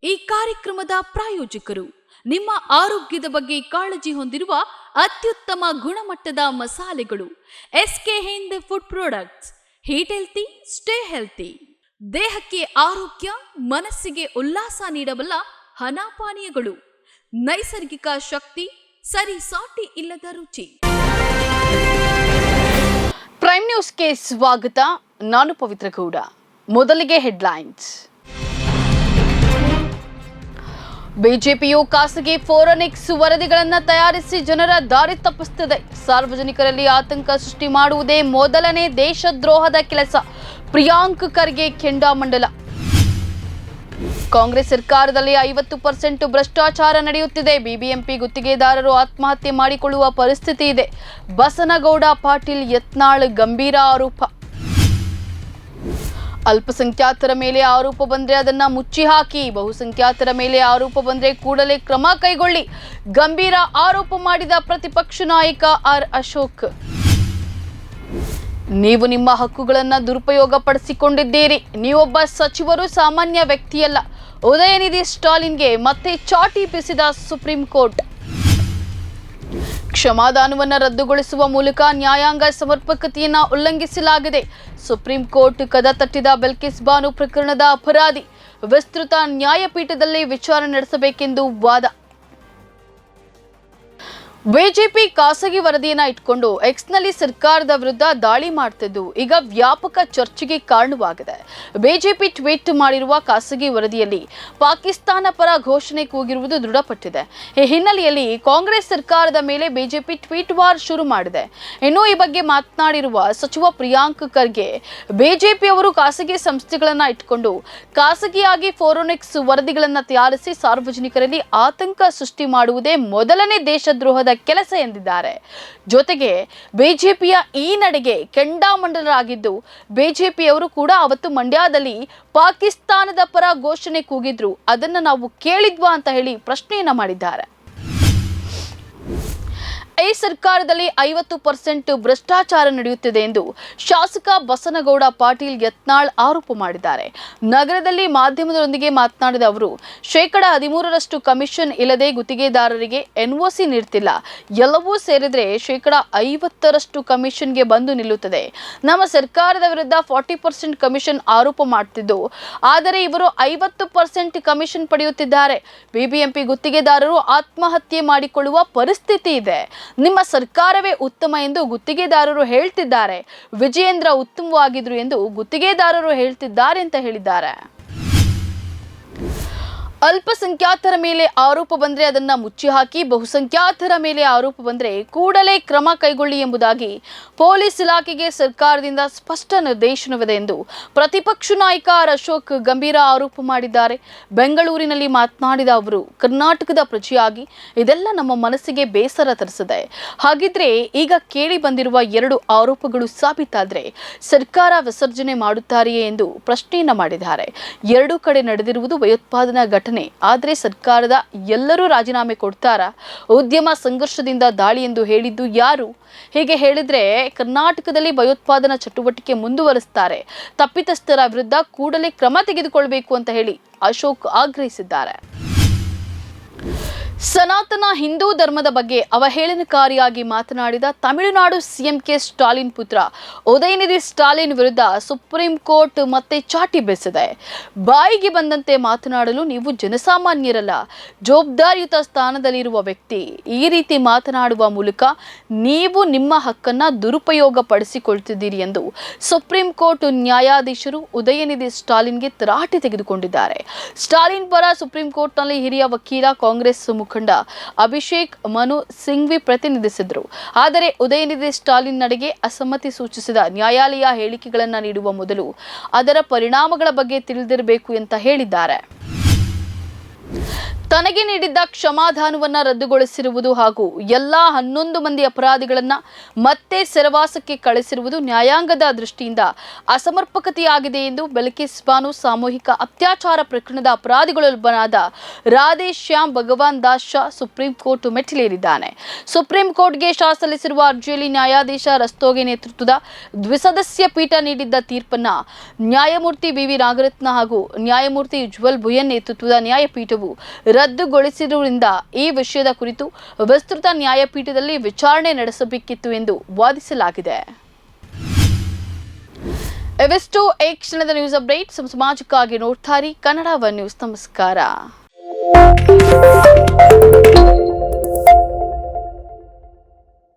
ಈ ಕಾರ್ಯಕ್ರಮದ ಪ್ರಾಯೋಜಕರು ನಿಮ್ಮ ಆರೋಗ್ಯದ ಬಗ್ಗೆ ಕಾಳಜಿ ಹೊಂದಿರುವ ಅತ್ಯುತ್ತಮ ಗುಣಮಟ್ಟದ ಮಸಾಲೆಗಳು SK Hind food products. Eat healthy, stay healthy. ದೇಹಕ್ಕೆ ಆರೋಗ್ಯ, ಮನಸ್ಸಿಗೆ ಉಲ್ಲಾಸ ನೀಡಬಲ್ಲ ಹನಾಪಾನೀಯಗಳು, ನೈಸರ್ಗಿಕ ಶಕ್ತಿ, ಸರಿ ಸಾಟಿ ಇಲ್ಲದ ರುಚಿ. ಪ್ರೈಮ್ ನ್ಯೂಸ್ಗೆ ಸ್ವಾಗತ. ನಾನು ಪವಿತ್ರ ಗೌಡ. ಮೊದಲಿಗೆ ಹೆಡ್ಲೈನ್ಸ್. ಬಿಜೆಪಿಯು ಖಾಸಗಿ ಫೋರೆನ್ಸಿಕ್ ವರದಿಗಳನ್ನು ತಯಾರಿಸಿ ಜನರ ದಾರಿ ತಪ್ಪಿಸುತ್ತಿದೆ. ಸಾರ್ವಜನಿಕರಲ್ಲಿ ಆತಂಕ ಸೃಷ್ಟಿ ಮಾಡುವುದೇ ಮೊದಲನೇ ದೇಶದ್ರೋಹದ ಕೆಲಸ. ಪ್ರಿಯಾಂಕ್ ಖರ್ಗೆ ಕೆಂಡಾಮಂಡಲ. ಕಾಂಗ್ರೆಸ್ ಸರ್ಕಾರದಲ್ಲಿ 50% ಭ್ರಷ್ಟಾಚಾರ ನಡೆಯುತ್ತಿದೆ. ಬಿಬಿಎಂಪಿ ಗುತ್ತಿಗೆದಾರರು ಆತ್ಮಹತ್ಯೆ ಮಾಡಿಕೊಳ್ಳುವ ಪರಿಸ್ಥಿತಿ ಇದೆ. ಬಸನಗೌಡ ಪಾಟೀಲ್ ಯತ್ನಾಳ್ ಗಂಭೀರ ಆರೋಪ. ಅಲ್ಪಸಂಖ್ಯಾತರ ಮೇಲೆ ಆರೋಪ ಬಂದ್ರೆ ಅದನ್ನ ಮುಚ್ಚಿ ಹಾಕಿ, ಬಹುಸಂಖ್ಯಾತರ ಮೇಲೆ ಆರೋಪ ಬಂದ್ರೆ ಕೂಡಲೇ ಕ್ರಮ ಕೈಗೊಳ್ಳಿ. ಗಂಭೀರ ಆರೋಪ ಮಾಡಿದ ಪ್ರತಿಪಕ್ಷ ನಾಯಕ ಆರ್ ಅಶೋಕ್. ನೀವು ನಿಮ್ಮ ಹಕ್ಕುಗಳನ್ನು ದುರುಪಯೋಗ ಪಡಿಸಿಕೊಂಡಿದ್ದೀರಿ. ನೀವೊಬ್ಬ ಸಚಿವರು, ಸಾಮಾನ್ಯ ವ್ಯಕ್ತಿಯಲ್ಲ. ಉದಯನಿಧಿ ಸ್ಟಾಲಿನ್ಗೆ ಮತ್ತೆ ಚಾಟಿ ಬೀಸಿದ ಸುಪ್ರೀಂ ಕೋರ್ಟ್. ಕ್ಷಮಾದಾನವನ್ನು ರದ್ದುಗೊಳಿಸುವ ಮೂಲಕ ನ್ಯಾಯಾಂಗ ಸಮರ್ಪಕತೆಯನ್ನು ಉಲ್ಲಂಘಿಸಲಾಗಿದೆ. ಸುಪ್ರೀಂ ಕೋರ್ಟ್ ಕದ ತಟ್ಟಿದ ಬಿಲ್ಕಿಸ್ ಬಾನು ಪ್ರಕರಣದ ಅಪರಾಧಿ. ವಿಸ್ತೃತ ನ್ಯಾಯಪೀಠದಲ್ಲಿ ವಿಚಾರಣೆ ನಡೆಸಬೇಕೆಂದು ವಾದ. ಬಿಜೆಪಿ ಖಾಸಗಿ ವರದಿಯನ್ನ ಇಟ್ಕೊಂಡು ಎಕ್ಸ್ನಲ್ಲಿ ಸರ್ಕಾರದ ವಿರುದ್ಧ ದಾಳಿ ಮಾಡ್ತಿದ್ದು ಈಗ ವ್ಯಾಪಕ ಚರ್ಚೆಗೆ ಕಾರಣವಾಗಿದೆ. ಬಿಜೆಪಿ ಟ್ವೀಟ್ ಮಾಡಿರುವ ಖಾಸಗಿ ವರದಿಯಲ್ಲಿ ಪಾಕಿಸ್ತಾನ ಪರ ಘೋಷಣೆ ಕೂಗಿರುವುದು ದೃಢಪಟ್ಟಿದೆ. ಈ ಹಿನ್ನೆಲೆಯಲ್ಲಿ ಕಾಂಗ್ರೆಸ್ ಸರ್ಕಾರದ ಮೇಲೆ ಬಿಜೆಪಿ ಟ್ವೀಟ್ ವಾರ್ ಶುರು ಮಾಡಿದೆ. ಇನ್ನು ಈ ಬಗ್ಗೆ ಮಾತನಾಡಿರುವ ಸಚಿವ ಪ್ರಿಯಾಂಕ್ ಖರ್ಗೆ, ಬಿಜೆಪಿಯವರು ಖಾಸಗಿ ಸಂಸ್ಥೆಗಳನ್ನ ಇಟ್ಕೊಂಡು ಖಾಸಗಿಯಾಗಿ ಫೋರೆನ್ಸಿಕ್ ವರದಿಗಳನ್ನು ತಯಾರಿಸಿ ಸಾರ್ವಜನಿಕರಲ್ಲಿ ಆತಂಕ ಸೃಷ್ಟಿ ಮಾಡುವುದೇ ಮೊದಲನೇ ದೇಶದ್ರೋಹದ ಕೆಲಸ ಎಂದಿದ್ದಾರೆ. ಜೊತೆಗೆ ಬಿಜೆಪಿಯ ಈ ನಡೆಗೆ ಕೆಂಡಾಮಂಡಲರಾಗಿದ್ದು, ಬಿಜೆಪಿಯವರು ಕೂಡ ಅವತ್ತು ಮಂಡ್ಯದಲ್ಲಿ ಪಾಕಿಸ್ತಾನದ ಪರ ಘೋಷಣೆ ಕೂಗಿದ್ರು, ಅದನ್ನ ನಾವು ಕೇಳಿದ್ವಾ ಅಂತ ಹೇಳಿ ಪ್ರಶ್ನೆಯನ್ನ ಮಾಡಿದ್ದಾರೆ. ಈ ಸರ್ಕಾರದಲ್ಲಿ 50% ಭ್ರಷ್ಟಾಚಾರ ನಡೆಯುತ್ತಿದೆ ಎಂದು ಶಾಸಕ ಬಸನಗೌಡ ಪಾಟೀಲ್ ಯತ್ನಾಳ್ ಆರೋಪ ಮಾಡಿದ್ದಾರೆ. ನಗರದಲ್ಲಿ ಮಾಧ್ಯಮದೊಂದಿಗೆ ಮಾತನಾಡಿದ ಅವರು, 13% ಕಮಿಷನ್ ಇಲ್ಲದೆ ಗುತ್ತಿಗೆದಾರರಿಗೆ ಎನ್ಒಸಿ ನೀಡ್ತಿಲ್ಲ. ಎಲ್ಲವೂ ಸೇರಿದ್ರೆ 50% ಕಮಿಷನ್ಗೆ ಬಂದು ನಿಲ್ಲುತ್ತದೆ. ನಮ್ಮ ಸರ್ಕಾರದ ವಿರುದ್ಧ 40% ಕಮಿಷನ್ ಆರೋಪ ಮಾಡ್ತಿದ್ದು, ಆದರೆ ಇವರು 50% ಕಮಿಷನ್ ಪಡೆಯುತ್ತಿದ್ದಾರೆ. ಬಿಬಿಎಂಪಿ ಗುತ್ತಿಗೆದಾರರು ಆತ್ಮಹತ್ಯೆ ಮಾಡಿಕೊಳ್ಳುವ ಪರಿಸ್ಥಿತಿ ಇದೆ. ನಿಮ್ಮ ಸರ್ಕಾರವೇ ಉತ್ತಮ ಎಂದು ಗುತ್ತಿಗೆದಾರರು ಹೇಳ್ತಿದ್ದಾರೆ. ವಿಜಯೇಂದ್ರ ಉತ್ತಮವಾಗಿದ್ರು ಎಂದು ಗುತ್ತಿಗೆದಾರರು ಹೇಳ್ತಿದ್ದಾರೆ ಅಂತ ಹೇಳಿದ್ದಾರೆ. ಅಲ್ಪಸಂಖ್ಯಾತರ ಮೇಲೆ ಆರೋಪ ಬಂದರೆ ಅದನ್ನ ಮುಚ್ಚಿ ಹಾಕಿ, ಬಹುಸಂಖ್ಯಾತರ ಮೇಲೆ ಆರೋಪ ಬಂದರೆ ಕೂಡಲೇ ಕ್ರಮ ಕೈಗೊಳ್ಳಿ ಎಂಬುದಾಗಿ ಪೊಲೀಸ್ ಇಲಾಖೆಗೆ ಸರ್ಕಾರದಿಂದ ಸ್ಪಷ್ಟ ನಿರ್ದೇಶನವಿದೆ ಎಂದು ಪ್ರತಿಪಕ್ಷ ನಾಯಕ ಆರ್ ಅಶೋಕ್ ಗಂಭೀರ ಆರೋಪ ಮಾಡಿದ್ದಾರೆ. ಬೆಂಗಳೂರಿನಲ್ಲಿ ಮಾತನಾಡಿದ ಅವರು, ಕರ್ನಾಟಕದ ಪ್ರಜೆಯಾಗಿ ಇದೆಲ್ಲ ನಮ್ಮ ಮನಸ್ಸಿಗೆ ಬೇಸರ ತರಿಸಿದೆ. ಹಾಗಿದ್ರೆ ಈಗ ಕೇಳಿ ಬಂದಿರುವ 2 ಆರೋಪಗಳು ಸಾಬೀತಾದ್ರೆ ಸರ್ಕಾರ ವಿಸರ್ಜನೆ ಮಾಡುತ್ತಾರೆಯೇ ಎಂದು ಪ್ರಶ್ನೆಯನ್ನ ಮಾಡಿದ್ದಾರೆ. 2 ಕಡೆ ನಡೆದಿರುವುದು ಭಯೋತ್ಪಾದನಾ ಘಟನೆ, ಆದರೆ ಸರ್ಕಾರದ ಎಲ್ಲರೂ ರಾಜೀನಾಮೆ ಕೊಡ್ತಾರಾ? ಉದ್ಯಮ ಸಂಘರ್ಷದಿಂದ ದಾಳಿ ಎಂದು ಹೇಳಿದ್ದು ಯಾರು? ಹೀಗೆ ಹೇಳಿದ್ರೆ ಕರ್ನಾಟಕದಲ್ಲಿ ಭಯೋತ್ಪಾದನಾ ಚಟುವಟಿಕೆ ಮುಂದುವರಿಸುತ್ತಾರೆ. ತಪ್ಪಿತಸ್ಥರ ವಿರುದ್ಧ ಕೂಡಲೇ ಕ್ರಮ ತೆಗೆದುಕೊಳ್ಳಬೇಕು ಅಂತ ಹೇಳಿ ಅಶೋಕ್ ಆಗ್ರಹಿಸಿದ್ದಾರೆ. ಸನಾತನ ಹಿಂದೂ ಧರ್ಮದ ಬಗ್ಗೆ ಅವಹೇಳನಕಾರಿಯಾಗಿ ಮಾತನಾಡಿದ ತಮಿಳುನಾಡು ಸಿಎಂ ಕೆ ಸ್ಟಾಲಿನ್ ಪುತ್ರ ಉದಯನಿಧಿ ಸ್ಟಾಲಿನ್ ವಿರುದ್ಧ ಸುಪ್ರೀಂ ಕೋರ್ಟ್ ಮತ್ತೆ ಚಾಟಿ ಬೀಸಿದೆ. ಬಾಯಿಗೆ ಬಂದಂತೆ ಮಾತನಾಡಲು ನೀವು ಜನಸಾಮಾನ್ಯರಲ್ಲ, ಜವಾಬ್ದಾರಿಯುತ ಸ್ಥಾನದಲ್ಲಿರುವ ವ್ಯಕ್ತಿ. ಈ ರೀತಿ ಮಾತನಾಡುವ ಮೂಲಕ ನೀವು ನಿಮ್ಮ ಹಕ್ಕನ್ನ ದುರುಪಯೋಗ ಪಡಿಸಿಕೊಳ್ತಿದ್ದೀರಿ ಎಂದು ಸುಪ್ರೀಂ ಕೋರ್ಟ್ ನ್ಯಾಯಾಧೀಶರು ಉದಯನಿಧಿ ಸ್ಟಾಲಿನ್ಗೆ ತರಾಟೆ ತೆಗೆದುಕೊಂಡಿದ್ದಾರೆ. ಸ್ಟಾಲಿನ್ ಪರ ಸುಪ್ರೀಂ ಕೋರ್ಟ್ನಲ್ಲಿ ಹಿರಿಯ ವಕೀಲ ಕಾಂಗ್ರೆಸ್ ಮುಖಂಡ ಅಭಿಷೇಕ್ ಮನು ಸಿಂಘ್ವಿ ಪ್ರತಿನಿಧಿಸಿದ್ರು. ಆದರೆ ಉದಯನಿಧಿ ಸ್ಟಾಲಿನ್ ನಡೆಗೆ ಅಸಮ್ಮತಿ ಸೂಚಿಸಿದ ನ್ಯಾಯಾಲಯ ಹೇಳಿಕೆಗಳನ್ನು ನೀಡುವ ಮೊದಲು ಅದರ ಪರಿಣಾಮಗಳ ಬಗ್ಗೆ ತಿಳಿದಿರಬೇಕು ಅಂತ ಹೇಳಿದ್ದಾರೆ. ತನಗೆ ನೀಡಿದ್ದ ಕ್ಷಮಾದಾನವನ್ನ ರದ್ದುಗೊಳಿಸಿರುವುದು ಹಾಗೂ ಎಲ್ಲಾ 11 ಮಂದಿ ಅಪರಾಧಿಗಳನ್ನ ಮತ್ತೆ ಸೆರೆವಾಸಕ್ಕೆ ಕಳಿಸಿರುವುದು ನ್ಯಾಯಾಂಗದ ದೃಷ್ಟಿಯಿಂದ ಅಸಮರ್ಪಕತೆಯಾಗಿದೆ ಎಂದು ಬೆಲ್ಕಿಸ್ ಬಾನು ಸಾಮೂಹಿಕ ಅತ್ಯಾಚಾರ ಪ್ರಕರಣದ ಅಪರಾಧಿಗಳೊಬ್ಬನಾದ ರಾಧೇಶ್ಯಾಮ್ ಭಗವಾನ್ ದಾಸ್ ಶಾ ಸುಪ್ರೀಂ ಕೋರ್ಟ್ ಮೆಟ್ಟಿಲೇರಿದ್ದಾನೆ. ಸುಪ್ರೀಂ ಕೋರ್ಟ್ಗೆ ಶಾ ಸಲ್ಲಿಸಿರುವ ಅರ್ಜಿಯಲ್ಲಿ ನ್ಯಾಯಾಧೀಶ ರಸ್ತೋಗಿ ನೇತೃತ್ವದ ದ್ವಿಸದಸ್ಯ ಪೀಠ ನೀಡಿದ್ದ ತೀರ್ಪನ್ನ ನ್ಯಾಯಮೂರ್ತಿ ಬಿವಿ ನಾಗರತ್ನ ಹಾಗೂ ನ್ಯಾಯಮೂರ್ತಿ ಉಜ್ವಲ್ ಭುಯನ್ ನೇತೃತ್ವದ ನ್ಯಾಯಪೀಠವು ರದ್ದುಗೊಳಿಸಿರುವುದರಿಂದ ಈ ವಿಷಯದ ಕುರಿತು ವಿಸ್ತೃತ ನ್ಯಾಯಪೀಠದಲ್ಲಿ ವಿಚಾರಣೆ ನಡೆಸಬೇಕಿತ್ತು ಎಂದು ವಾದಿಸಲಾಗಿದೆ. ಇವೆಷ್ಟು ಈ ಕ್ಷಣದ ನ್ಯೂಸ್ ಅಪ್ಡೇಟ್. ಸಮಾಜಕ್ಕಾಗಿ ನೋಡ್ತಾರೆ ಕನ್ನಡ ಒನ್ ನ್ಯೂಸ್. ನಮಸ್ಕಾರ.